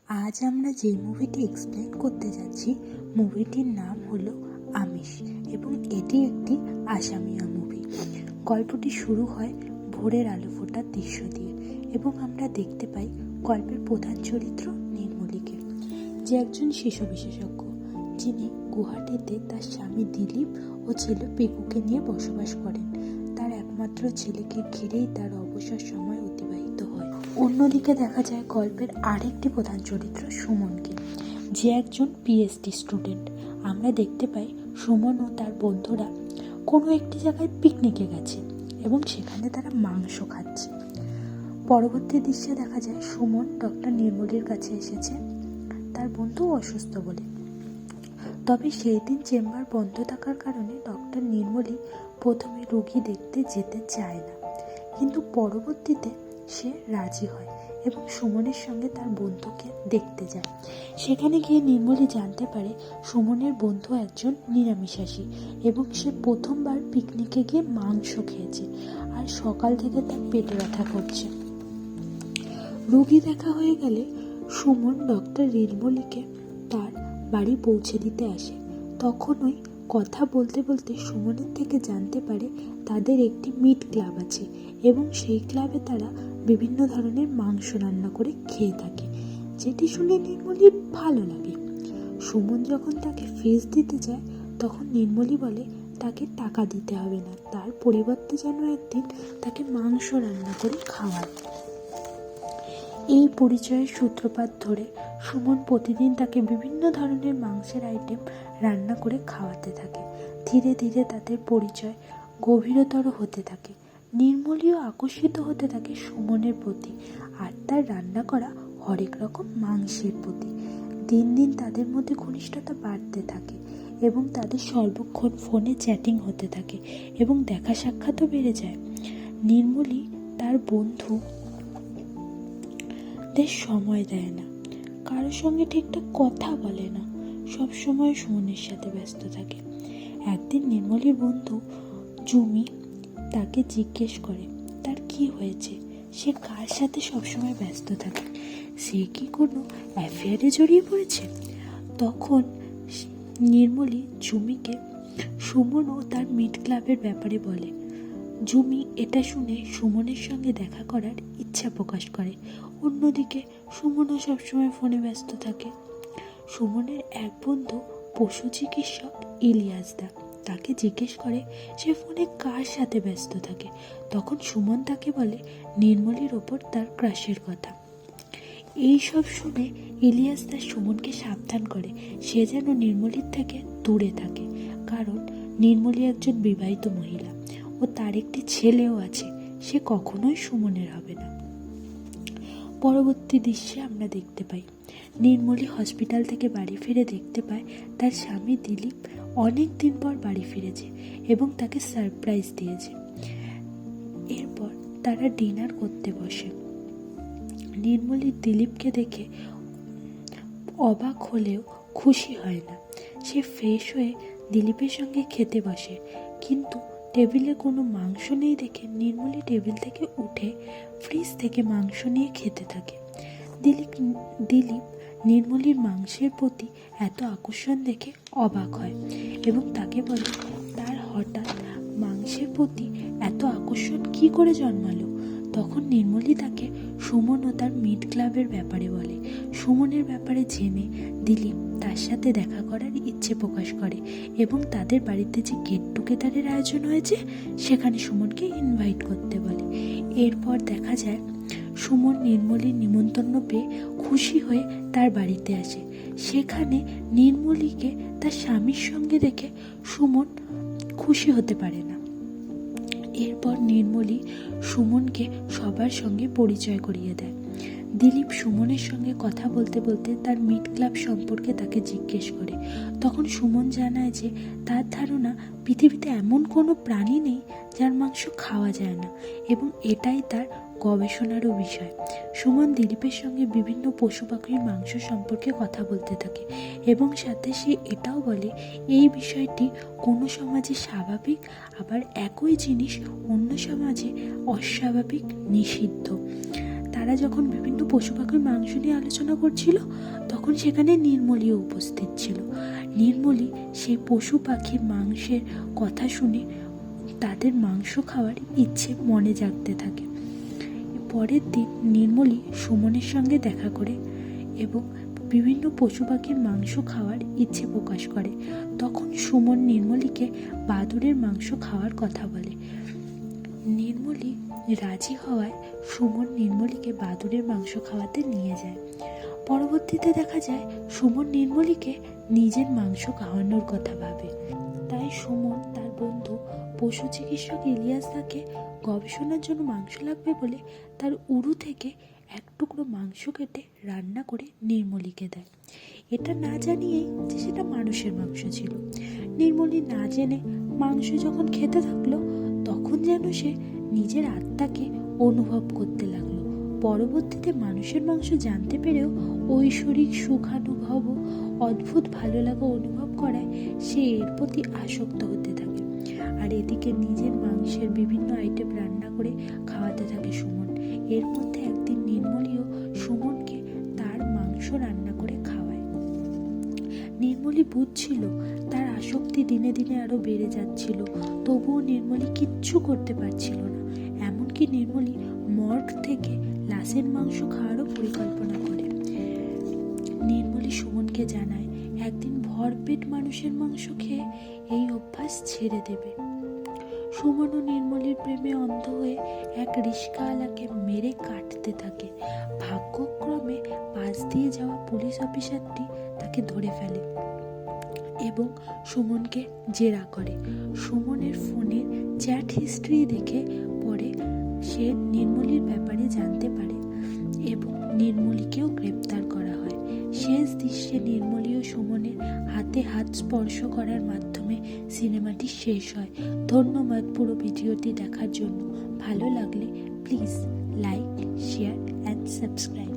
আজ আমরা যে মুভিটি এক্সপ্লেন করতে যাচ্ছি মুভিটির নাম হলো আমিষ এবং এটি একটি আসামিয়া মুভি। গল্পটি শুরু হয় ভোরের আলো ফোটার দৃশ্য দিয়ে এবং আমরা দেখতে পাই গল্পের প্রধান চরিত্র নির্মলীকে, যে একজন শিশু বিশেষজ্ঞ, যিনি গুয়াহাটিতে তার স্বামী দিলীপ ও ছেলে পিকুকে নিয়ে বসবাস করেন। তার একমাত্র ছেলেকে ঘিরেই তার অবসর সময় অতিবাহিত হয়। অন্যদিকে দেখা যায় গল্পের আরেকটি প্রধান চরিত্র সুমনকে, যে একজন পিএইচডি স্টুডেন্ট। আমরা দেখতে পাই সুমন ও তার বন্ধুরা কোনো একটি জায়গায় পিকনিকে গেছে এবং সেখানে তারা মাংস খাচ্ছে। পরবর্তী দৃশ্যে দেখা যায় সুমন ডক্টর নির্মলীর কাছে এসেছে তার বন্ধু অসুস্থ বলে। তবে সেই দিন চেম্বার বন্ধ থাকার কারণে ডক্টর নির্মলী প্রথমে রোগী দেখতে যেতে চায় না, কিন্তু পরবর্তীতে সে রাজি হয় এবং সুমনের সঙ্গে তার বন্ধুকে দেখতে যায়। সেখানে গিয়ে নির্মলী জানতে পারে সুমনের বন্ধু একজন নিরামিষাশী এবং সে প্রথমবার পিকনিকে গিয়ে মাংস খেয়েছে আর সকাল থেকে তার পেটে ব্যথা করছে। রোগী দেখা হয়ে গেলে সুমন ডক্টর নির্মলীকে তার বাড়ি পৌঁছে দিতে আসে। তখনই কথা বলতে বলতে সুমনের থেকে জানতে পারে তাদের একটি মিট ক্লাব আছে এবং সেই ক্লাবে তারা বিভিন্ন ধরনের মাংস রান্না করে খেয়ে থাকে, যেটি শুনে নির্মলীর ভালো লাগে। সুমন যখন তাকে ফিস দিতে যায় তখন নির্মলী বলে তাকে টাকা দিতে হবে না, তার পরিবর্তে যেন একদিন তাকে মাংস রান্না করে খাওয়ায়। এই পরিচয়ের সূত্রপাত ধরে সুমন প্রতিদিন তাকে বিভিন্ন ধরনের মাংসের আইটেম রান্না করে খাওয়াতে থাকে। ধীরে ধীরে তাদের পরিচয় গভীরতর হতে থাকে। নির্মলীও আকর্ষিত হতে থাকে সুমনের প্রতি আর তার রান্না করা হরেক রকম মাংসের প্রতি। দিন দিন তাদের মধ্যে ঘনিষ্ঠতা বাড়তে থাকে এবং তাদের সর্বক্ষণ ফোনে চ্যাটিং হতে থাকে এবং দেখা সাক্ষাৎও বেড়ে যায়। নির্মলী তার বন্ধু সময় দেয় না, কারোর সঙ্গে ঠিকঠাক কথা বলে না, সব সময় সুমনের সাথে ব্যস্ত থাকে। একদিন নির্মলীর বন্ধু জুমি তাকে জিজ্ঞেস করে তার কি হয়েছে, সে কার সাথে সবসময় ব্যস্ত থাকে, সে কি কোনো অ্যাফেয়ারে জড়িয়ে পড়েছে। তখন নির্মলী জুমিকে সুমন ও তার মিট ক্লাবের ব্যাপারে বলে। জুমি এটা শুনে সুমনের সঙ্গে দেখা করার ইচ্ছা প্রকাশ করে। অন্যদিকে সুমনও সবসময় ফোনে ব্যস্ত থাকে। সুমনের এক বন্ধু পশু চিকিৎসক ইলিয়াস দা তাকে জিজ্ঞেস করে সে ফোনে কার সাথে ব্যস্ত থাকে। তখন সুমন তাকে বলে নির্মলীর ওপর তার ক্রাশের কথা। এই সব শুনে ইলিয়াস দা সুমনকে সাবধান করে সে যেন নির্মলীর থেকে দূরে থাকে, কারণ নির্মলী একজন বিবাহিত মহিলা ও তার একটি ছেলেও আছে, সে কখনোই সুমনের হবে না। পরবর্তী দৃশ্যে আমরা দেখতে পাই নির্মলী হসপিটাল থেকে বাড়ি ফিরে দেখতে পায় তার স্বামী দিলীপ অনেক দিন পর বাড়ি ফিরেছে এবং তাকে সারপ্রাইজ দিয়েছে। এরপর তারা ডিনার করতে বসে। নির্মলী দিলীপকে দেখে অবাক হলেও খুশি হয় না। সে ফ্রেশ হয়ে দিলীপের সঙ্গে খেতে বসে, কিন্তু টেবিলে কোনো মাংস নেই দেখে নির্মলী টেবিল থেকে উঠে ফ্রিজ থেকে মাংস নিয়ে খেতে থাকে। দিলীপ নির্মলীর মাংসের প্রতি এত আকর্ষণ দেখে অবাক হয় এবং তাকে বলে তার হঠাৎ মাংসের প্রতি এত আকর্ষণ কি করে জন্মালো। তখন নির্মলী তাকে সুমন ও তার মিট ক্লাবের ব্যাপারে বলে। সুমনের ব্যাপারে জেনে দিলীপ তার সাথে দেখা করার ইচ্ছে প্রকাশ করে এবং তাদের বাড়িতে যে গেট টুগেদারের আয়োজন হয়েছে সেখানে সুমনকে ইনভাইট করতে বলে। এরপর দেখা যায় সুমন নির্মলীর নিমন্ত্রণ পেয়ে খুশি হয়ে তার বাড়িতে আসে। সেখানে নির্মলীকে তার স্বামীর সঙ্গে দেখে সুমন খুশি হতে পারে না। এরপর নির্মলী সুমনকে সবার সঙ্গে পরিচয় করিয়ে দেয়। দিলীপ সুমনের সঙ্গে কথা বলতে বলতে তার মিট ক্লাব সম্পর্কে তাকে জিজ্ঞেস করে। তখন সুমন জানায় যে তার ধারণা পৃথিবীতে এমন কোনো প্রাণী নেই যার মাংস খাওয়া যায় না এবং এটাই তার গবেষণারও বিষয়। সুমন দিলীপের সঙ্গে বিভিন্ন পশু পাখির মাংস সম্পর্কে কথা বলতে থাকে এবং সাথে সে এটাও বলে এই বিষয়টি কোনো সমাজে স্বাভাবিক, আবার একই জিনিস অন্য সমাজে অস্বাভাবিক, নিষিদ্ধ। তারা তারা যখন বিভিন্ন পশু পাখির মাংস নিয়ে আলোচনা করছিল তখন সেখানে নির্মলীও উপস্থিত ছিল। নির্মলী সেই পশু পাখির মাংসের কথা শুনে তাদের মাংস খাওয়ার ইচ্ছে মনে জাগতে থাকে। পরের দিন নির্মলী সুমনের সঙ্গে দেখা করে এবং বিভিন্ন পশু পাখির মাংস খাওয়ার ইচ্ছে প্রকাশ করে। তখন সুমন নির্মলীকে বাদুড়ের মাংস খাওয়ার কথা বলে। নির্মলী রাজি হওয়ায় সুমন নির্মলীকে বাদুড়ের মাংস খাওয়াতে নিয়ে যায়। পরবর্তীতে দেখা যায় সুমন নির্মলীকে নিজের মাংস খাওয়ানোর কথা ভাবে। তাই সুমন তার বন্ধু পশু চিকিৎসক ইলিয়াস দাকে গবেষণার জন্য মাংস লাগবে বলে তার উরু থেকে এক টুকরো মাংস কেটে রান্না করে নির্মলীকে দেয়, এটা না জানিয়েই যে সেটা মানুষের মাংস ছিল। নির্মলী না জেনে মাংস যখন খেতে থাকলো তখন যেন সে নিজের আত্মাকে অনুভব করতে লাগলো। পরবর্তীতে মানুষের মাংস জানতে পেরেও ঐশ্বরিক সুখানুভব ও অদ্ভুত ভালো লাগা অনুভব করায় সে এর প্রতি আসক্ত হতে থাকে। আর এদিকে নিজের মাংসের বিভিন্ন আইটেম রান্না করে খাওয়াতে থাকে সুমন। এর মধ্যে একদিন নির্মলীও সুমনকে তার মাংস রান্না করে খাওয়ায়। নির্মলী বুঝছিল তার আসক্তি দিনে দিনে আরো বেড়ে যাচ্ছিল, তবুও নির্মলী কিচ্ছু করতে পারছিল না। এমনকি নির্মলী মর্গ থেকে লাশের মাংস খাওয়ারও পরিকল্পনা করে। নির্মলী সুমনকে জানায় একদিন ভরপেট মানুষের মাংস খেয়ে এই অভ্যাস ছেড়ে দেবে। সুমন ও নির্মলীর প্রেমে অন্ধ হয়ে এক রিস্কাওয়ালাকে মেরে কাটতে থাকে। ভাগ্যক্রমে পাশ দিয়ে যাওয়া পুলিশ অফিসারটি তাকে ধরে ফেলে এবং সুমনকে জেরা করে। সুমনের ফোনের চ্যাট হিস্ট্রি দেখে পরে সে নির্মলীর ব্যাপারে জানতে পারে এবং নির্মলীকেও গ্রেপ্তার করা হয়। শেষ দৃশ্যে নির্মলী ও সুমনের হাতে হাত স্পর্শ করার মাধ্যমে সিনেমাটি শেষ হয়। ধন্যবাদ পুরো ভিডিওটি দেখার জন্য। ভালো লাগলে please like, share and subscribe.